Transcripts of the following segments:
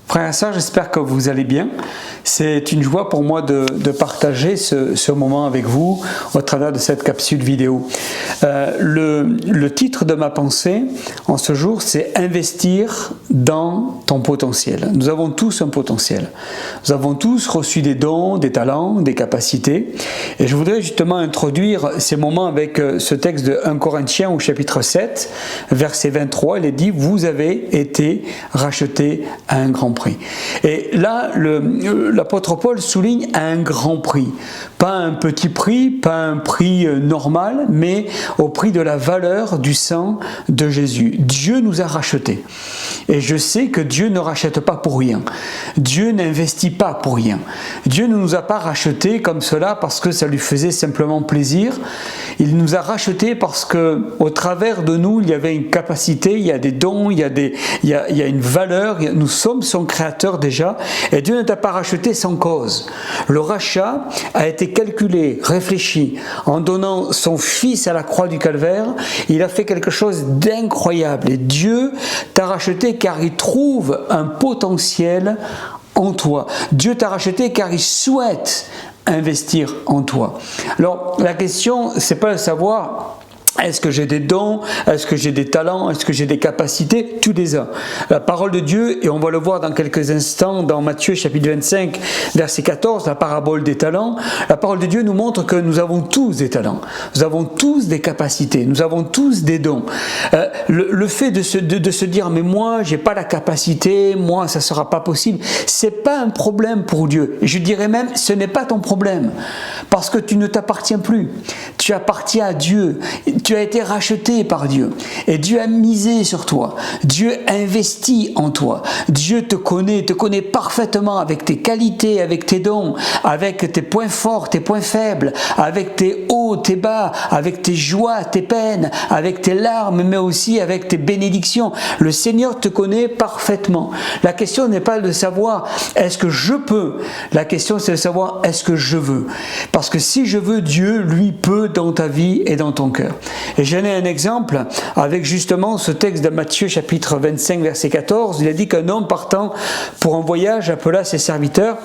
Frères et sœurs, j'espère que vous allez bien. C'est une joie pour moi de partager ce moment avec vous au travers de cette capsule vidéo. Le titre de ma pensée en ce jour, c'est « Investir dans ton potentiel ». Nous avons tous un potentiel. Nous avons tous reçu des dons, des talents, des capacités. Et je voudrais justement introduire ces moments avec ce texte de 1 Corinthiens au chapitre 7, verset 23. Il est dit « Vous avez été rachetés à un grand prix ». Et là, l'apôtre Paul souligne un grand prix. Pas un petit prix, pas un prix normal, mais au prix de la valeur du sang de Jésus. Dieu nous a rachetés. Et je sais que Dieu ne rachète pas pour rien. Dieu n'investit pas pour rien. Dieu ne nous a pas rachetés comme cela parce que ça lui faisait simplement plaisir. Il nous a rachetés parce que au travers de nous, il y avait une capacité, il y a des dons, il y a une valeur. Nous sommes son créateur déjà. Et Dieu ne t'a pas racheté sans cause. Le rachat a été calculé, réfléchi. En donnant son Fils à la croix du Calvaire, il a fait quelque chose d'incroyable. Et Dieu t'a racheté car il trouve un potentiel en toi. Dieu t'a racheté car il souhaite investir en toi. Alors, la question, c'est pas de savoir est-ce que j'ai des dons, est-ce que j'ai des talents, est-ce que j'ai des capacités? Tu les as. La parole de Dieu, et on va le voir dans quelques instants dans Matthieu chapitre 25, verset 14, la parabole des talents, la parole de Dieu nous montre que nous avons tous des talents, nous avons tous des capacités, nous avons tous des dons. Le fait de se dire mais moi j'ai pas la capacité, moi ça sera pas possible, c'est pas un problème pour Dieu. Je dirais même ce n'est pas ton problème parce que tu ne t'appartiens plus, tu appartiens à Dieu. Tu as été racheté par Dieu et Dieu a misé sur toi. Dieu investit en toi. Dieu te connaît parfaitement avec tes qualités, avec tes dons, avec tes points forts, tes points faibles, avec tes hauts, tes bas, avec tes joies, tes peines, avec tes larmes, mais aussi avec tes bénédictions. Le Seigneur te connaît parfaitement. La question n'est pas de savoir est-ce que je peux. La question c'est de savoir est-ce que je veux. Parce que si je veux, Dieu, lui, peut dans ta vie et dans ton cœur. Et j'en ai un exemple avec justement ce texte de Matthieu chapitre 25 verset 14. Il a dit qu'un homme partant pour un voyage appela ses serviteurs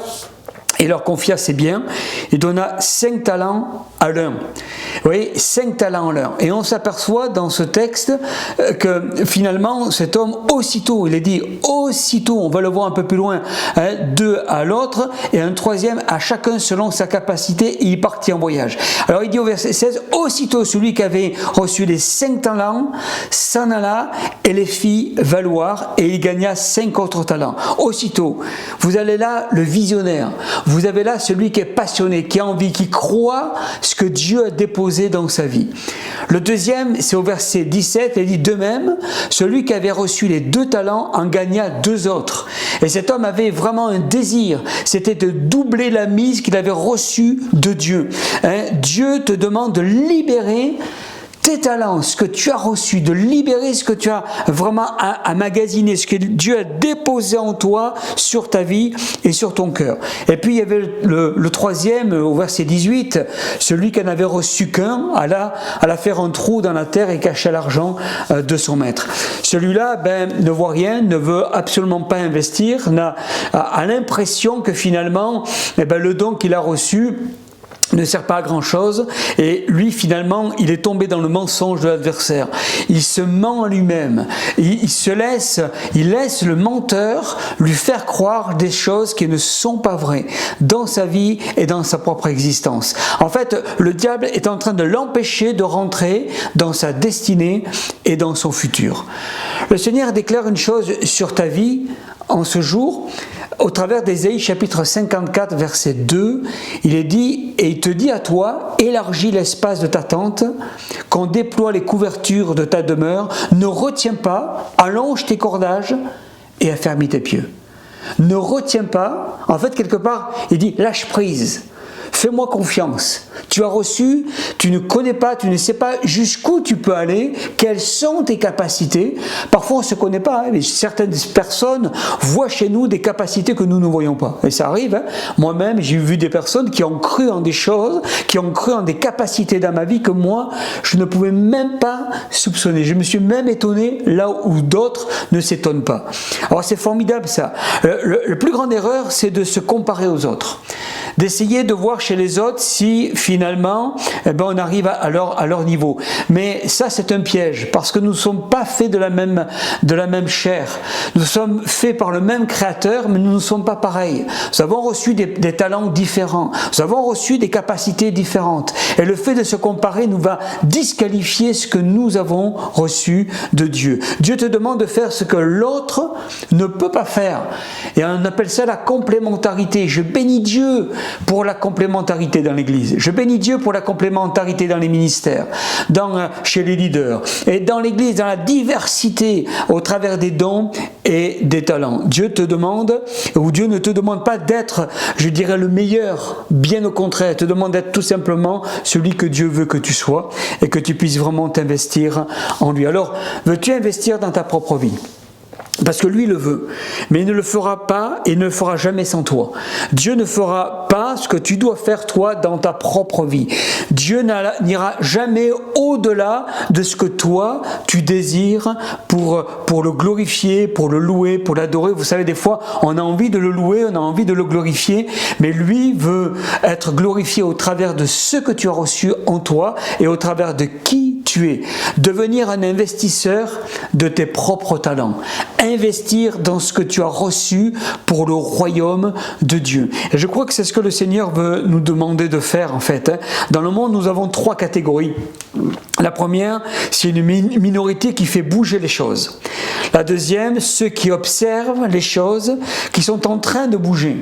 et leur confia ses biens et donna 5 talents à l'un. Vous voyez, 5 talents à l'un. Et on s'aperçoit dans ce texte que finalement cet homme aussitôt, il est dit aussitôt, on va le voir un peu plus loin, 2 à l'autre et un troisième à chacun selon sa capacité et il partit en voyage. Alors il dit au verset 16, aussitôt celui qui avait reçu les 5 talents s'en alla et les fit valoir et il gagna 5 autres talents. Aussitôt, vous allez là le visionnaire. Vous avez là celui qui est passionné, qui a envie, qui croit ce que Dieu a déposé dans sa vie. Le deuxième, c'est au verset 17, il dit de même, celui qui avait reçu les 2 talents en gagna 2 autres. Et cet homme avait vraiment un désir, c'était de doubler la mise qu'il avait reçue de Dieu. Dieu te demande de libérer tes talents, ce que tu as reçu, de libérer ce que tu as vraiment emmagasiné, ce que Dieu a déposé en toi sur ta vie et sur ton cœur. Et puis il y avait le troisième au verset 18, celui qui n'en avait reçu qu'un alla faire un trou dans la terre et cacha l'argent de son maître. Celui-là ne voit rien, ne veut absolument pas investir, a l'impression que finalement le don qu'il a reçu ne sert pas à grand chose et lui finalement il est tombé dans le mensonge de l'adversaire. Il se ment à lui-même, il laisse le menteur lui faire croire des choses qui ne sont pas vraies dans sa vie et dans sa propre existence. En fait, le diable est en train de l'empêcher de rentrer dans sa destinée et dans son futur. Le Seigneur déclare une chose sur ta vie en ce jour. Au travers d'Ésaïe chapitre 54 verset 2, il est dit « Et il te dit à toi, élargis l'espace de ta tente, qu'on déploie les couvertures de ta demeure, ne retiens pas, allonge tes cordages et affermis tes pieux. » Ne retiens pas, en fait quelque part, il dit « lâche prise ». fais-moi confiance. Tu as reçu, tu ne connais pas, tu ne sais pas jusqu'où tu peux aller, quelles sont tes capacités. Parfois on ne se connaît pas, mais certaines personnes voient chez nous des capacités que nous ne voyons pas. Et ça arrive, hein. Moi-même j'ai vu des personnes qui ont cru en des choses, qui ont cru en des capacités dans ma vie que moi, je ne pouvais même pas soupçonner. Je me suis même étonné là où d'autres ne s'étonnent pas. Alors c'est formidable ça. La plus grande erreur, c'est de se comparer aux autres. D'essayer de voir chez les autres si finalement on arrive à leur niveau. Mais ça c'est un piège parce que nous ne sommes pas faits de la même chair. Nous sommes faits par le même Créateur, mais nous ne sommes pas pareils. Nous avons reçu des talents différents. Nous avons reçu des capacités différentes. Et le fait de se comparer nous va disqualifier ce que nous avons reçu de Dieu. Dieu te demande de faire ce que l'autre ne peut pas faire. Et on appelle ça la complémentarité. Je bénis Dieu pour la complémentarité dans l'Église. Je bénis Dieu pour la complémentarité dans les ministères, chez les leaders, et dans l'Église, dans la diversité au travers des dons et des talents. Dieu te demande, ou Dieu ne te demande pas d'être, je dirais, le meilleur, bien au contraire, il te demande d'être tout simplement celui que Dieu veut que tu sois et que tu puisses vraiment t'investir en lui. Alors, veux-tu investir dans ta propre vie ? Parce que lui le veut, mais il ne le fera pas et ne le fera jamais sans toi. Dieu ne fera pas ce que tu dois faire toi dans ta propre vie. Dieu n'ira jamais au-delà de ce que toi tu désires pour le glorifier, pour le louer, pour l'adorer. Vous savez, des fois on a envie de le louer, on a envie de le glorifier, mais lui veut être glorifié au travers de ce que tu as reçu en toi et au travers de qui tu es. Devenir un investisseur de tes propres talents. Investir dans ce que tu as reçu pour le royaume de Dieu. Et je crois que c'est ce que le Seigneur veut nous demander de faire en fait. Dans le monde, nous avons 3 catégories. La première, c'est une minorité qui fait bouger les choses. La deuxième, ceux qui observent les choses qui sont en train de bouger.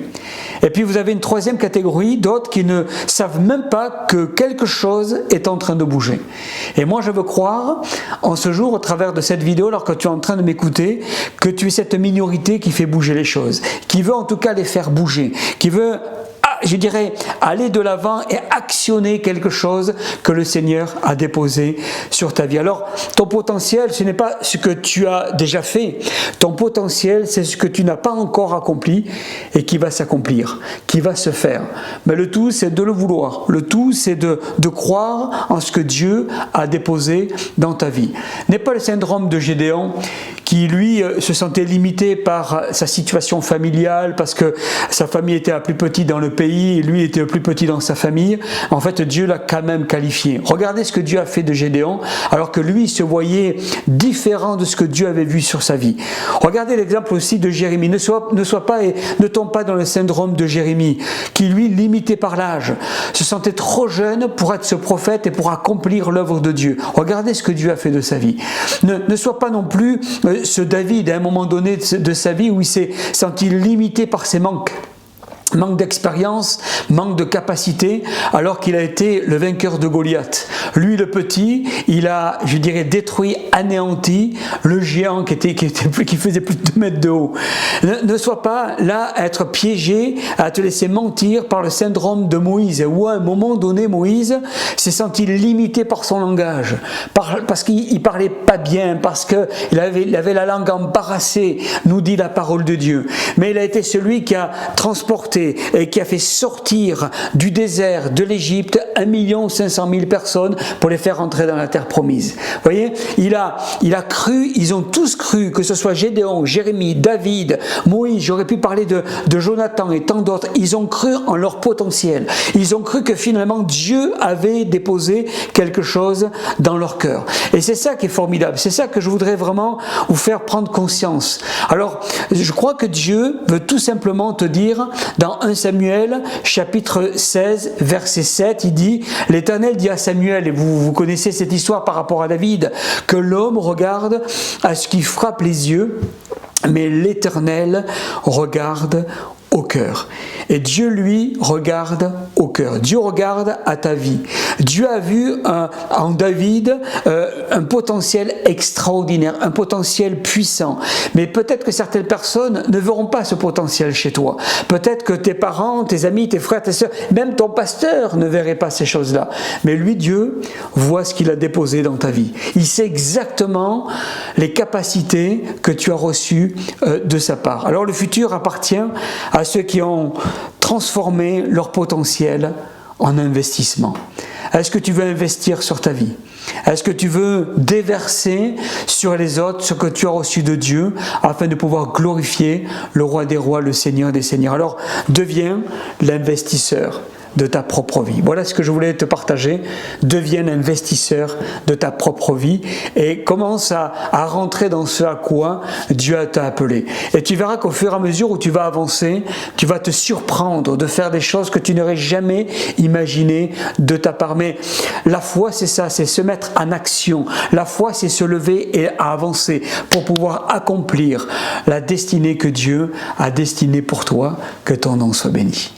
Et puis vous avez une troisième catégorie, d'autres qui ne savent même pas que quelque chose est en train de bouger. Et moi je veux croire, en ce jour, au travers de cette vidéo, alors que tu es en train de m'écouter, que tu es cette minorité qui fait bouger les choses, qui veut en tout cas les faire bouger, qui veut, je dirais, aller de l'avant et actionner quelque chose que le Seigneur a déposé sur ta vie. Alors, ton potentiel, ce n'est pas ce que tu as déjà fait. Ton potentiel, c'est ce que tu n'as pas encore accompli et qui va s'accomplir, qui va se faire. Mais le tout, c'est de le vouloir. Le tout, c'est de croire en ce que Dieu a déposé dans ta vie. N'est pas le syndrome de Gédéon qui, lui, se sentait limité par sa situation familiale parce que sa famille était la plus petite dans le pays et lui était le plus petit dans sa famille. En fait, Dieu l'a quand même qualifié. Regardez ce que Dieu a fait de Gédéon, alors que lui se voyait différent de ce que Dieu avait vu sur sa vie. Regardez l'exemple aussi de Jérémie. Ne tombe pas dans le syndrome de Jérémie, qui lui, limité par l'âge, se sentait trop jeune pour être ce prophète et pour accomplir l'œuvre de Dieu. Regardez ce que Dieu a fait de sa vie. Ne sois pas non plus ce David à un moment donné de sa vie où il s'est senti limité par ses manques. Manque d'expérience, manque de capacité, alors qu'il a été le vainqueur de Goliath. Lui, le petit, il a, je dirais, détruit, anéanti le géant qui faisait plus de 2 mètres de haut. Ne sois pas là à être piégé, à te laisser mentir par le syndrome de Moïse, où à un moment donné, Moïse s'est senti limité par son langage, parce qu'il parlait pas bien, parce qu'il avait la langue embarrassée, nous dit la parole de Dieu. Mais il a été celui qui a transporté et qui a fait sortir du désert de l'Égypte 1 500 000 personnes pour les faire entrer dans la terre promise. Vous voyez, il a cru, ils ont tous cru, que ce soit Gédéon, Jérémie, David, Moïse, j'aurais pu parler de Jonathan et tant d'autres, ils ont cru en leur potentiel. Ils ont cru que finalement Dieu avait déposé quelque chose dans leur cœur. Et c'est ça qui est formidable, c'est ça que je voudrais vraiment vous faire prendre conscience. Alors, je crois que Dieu veut tout simplement te dire, dans 1 Samuel, chapitre 16, verset 7, il dit, l'Éternel dit à Samuel, et vous connaissez cette histoire par rapport à David, que l'homme regarde à ce qui frappe les yeux, mais l'Éternel regarde au cœur. Et Dieu, lui, regarde au cœur. Dieu regarde à ta vie. Dieu a vu en David un potentiel extraordinaire, un potentiel puissant. Mais peut-être que certaines personnes ne verront pas ce potentiel chez toi. Peut-être que tes parents, tes amis, tes frères, tes sœurs, même ton pasteur ne verrait pas ces choses-là. Mais lui, Dieu, voit ce qu'il a déposé dans ta vie. Il sait exactement les capacités que tu as reçues de sa part. Alors le futur appartient à ceux qui ont transformé leur potentiel en investissement. Est-ce que tu veux investir sur ta vie? Est-ce que tu veux déverser sur les autres ce que tu as reçu de Dieu afin de pouvoir glorifier le roi des rois, le Seigneur des seigneurs? Alors deviens l'investisseur de ta propre vie. Voilà ce que je voulais te partager. Deviens investisseur de ta propre vie et commence à rentrer dans ce à quoi Dieu t'a appelé. Et tu verras qu'au fur et à mesure où tu vas avancer, tu vas te surprendre de faire des choses que tu n'aurais jamais imaginées de ta part. Mais la foi, c'est ça, c'est se mettre en action. La foi, c'est se lever et avancer pour pouvoir accomplir la destinée que Dieu a destinée pour toi. Que ton nom soit béni.